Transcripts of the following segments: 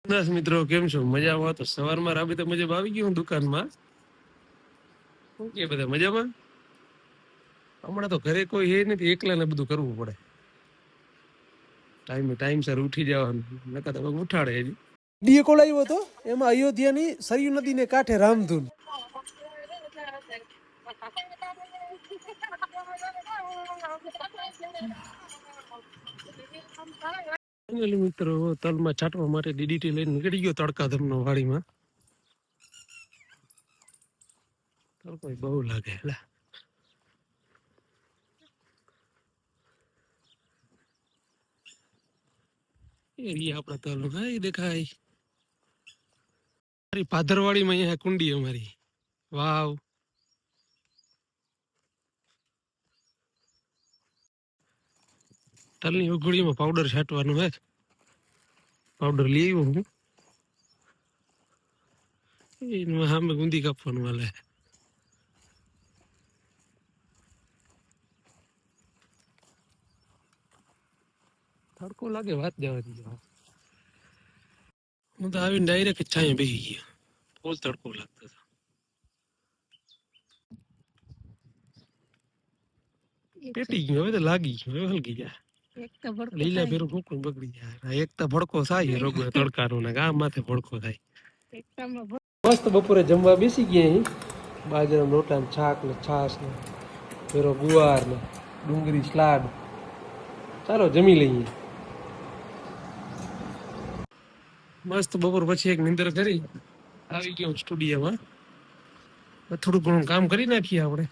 બસ મિત્રો કેમ છો? મજામાં? તો સવારમાં રાબી તો મજા આવી ગયું દુકાનમાં. શું કે બધા મજામાં? હમણાં તો ઘરે કોઈ હે નથી, એકલા ને બધું કરવું પડે. ટાઈમસર ઉઠી જવાનું, નકર તો કોઈ ઉઠાડે હજી. ડીએ કોલ આવ્યો હતો, એમાં અયોધ્યાની સરયુ નદીને કાંઠે રામધૂન. ફાઇનલી મિત્રો તલમાં છાંટવા માટે ડીડીટી લઈને નીકળી ગયો તડકા ધમનો વાડીમાં. તડકો બહુ લાગે એટલે એરિયા આપણા તલ ભાઈ દેખાય. મારી પાધરવાડીમાં અહીંયા કુંડી અમારી. વાવ, તલની ઉઘડીમાં પાવડર છાંટવાનું હે. પાવડર લઈ આવ્યો હું. એમાં સામે ગુંદી કાપવાનું હાલે. તડકો લાગે વાત જવા દીધો. હું તો આવીને ડાયરેક્ટ છાંયે બેસી ગયો. ફૂલ તડકો લાગતો હતો. પેટી ગયો, હવે તો લાગી ગયો, હવે હલકી જાય. લીલા ફેરું ફૂકું બગડી જાય. એક તો ભડકો થાય રોગ તડકાનો ને ગામ માથે ભડકો થાય. મસ્ત બપોરે જમવા બેસી ગયા અહીં. બાજરાના રોટલા ને છાક ને છાશ ને ફેરો ગુવાર ને ડુંગળી સલાડ. ચાલો જમી લઈએ. મસ્ત બપોર પછી એક નિંદર કરી આવી ગયો સ્ટુડિયોમાં. થોડું ઘણું કામ કરી નાખીએ આપણે.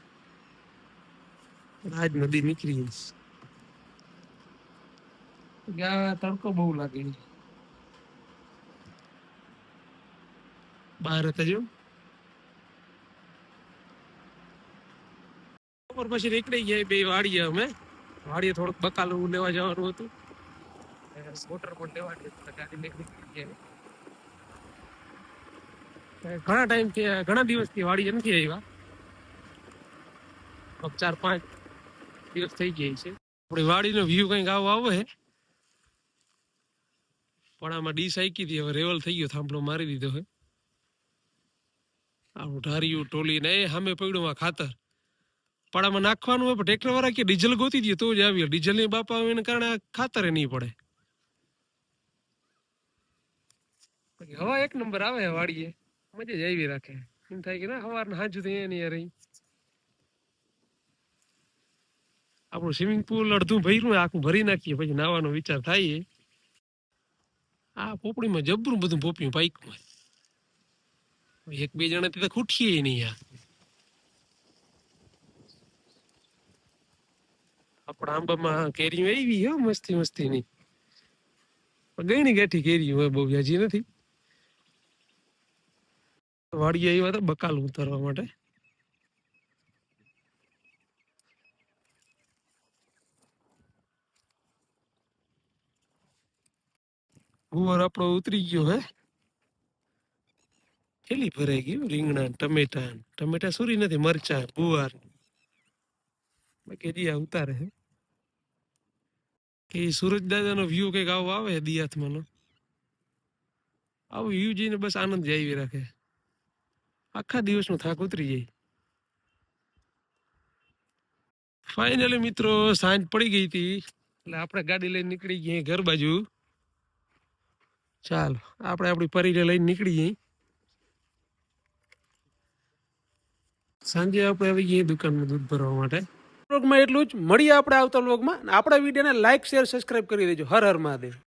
આજ નદી નીકળી તડકો બહુ લાગે બહાર હતા જો. બપોર પછી નીકળી ગયા બે વાડીએ. અમે વાડીએ થોડુંક બકાલું લેવા જવાનું હતું, મોટર પણ લેવાની હતી, ગાડી નીકળી ગયા. ઘણા ટાઈમ થી ઘણા દિવસથી વાડીએ નથી આવ્યા. 4-5 દિવસ થઈ ગયા છે. આપણી વાડીનો વ્યૂ કંઈક આવો આવે હે. પણ આમાં ડીશ આકી હતી, હવે રેવલ થઈ ગયો, થાંભલો મારી દીધો હે. આવું ઢાર્યું ટોલી ને એ સામે પડ્યું આ ખાતર. પડામાં નાખવાનું હોય પણ ટ્રેક્ટર વાળા કે ડીઝલ ગોતી દે તો જ આવી. ડીઝલ ની બાપા આવે એના કારણે ખાતરે નહીં પડે. હવા એક નંબર આવે વાડીએ, મજા જ આવી રાખે. એમ થાય કે ના સવારના હાજુ થઈ નહીં યાર. આપણું સ્વિમિંગ પુલ અડધું ભર્યું, આખું ભરી નાખીએ પછી નાવાનો વિચાર થાય. આ પોપડીમાં જબરું બધું પોપ્યું પાઈકમાં. એક બે જણા તો ખૂટીએ નહીં યાર. આપણા આંબામાં કેરી આવી હો મસ્તી મસ્તી ની. ગઈ ગાંઠી કેરી હોય બહુ વ્યાજી નથી. વાડીએ આવ્યા હતા બકાલ ઉતારવા માટે. ગુવાર આપણો ઉતરી ગયો હે. થેલી ભરાઈ ગયું રીંગણા ટમેટા સુરી નથી, મરચા ગુવાર બાકી દિયા ઉતારે હે. કે સુરજ દાદાનો વ્યૂ કઈક આવો આવે દિયાથમાંનો. આવું વ્યૂ જોઈને બસ આનંદ આવી રાખે. આખા દિવસનો થાક ઉતરી જાય. ફાઇનલી મિત્રો સાંજ પડી ગઈ હતી એટલે આપણે ગાડી લઈને નીકળી ગયા ઘર બાજુ. ચાલો આપણે આપણી પરીને લઈને નીકળી જઈએ. સાંજે આપણે આવી ગયા દુકાનમાં દૂધ ભરવા માટે. વ્લોગમાં એટલું જ. મળીએ આપણે આવતા વ્લોગમાં. આપણા વિડીયોને લાઈક શેર સબસ્ક્રાઇબ કરી દેજો. હર હર મહાદેવ.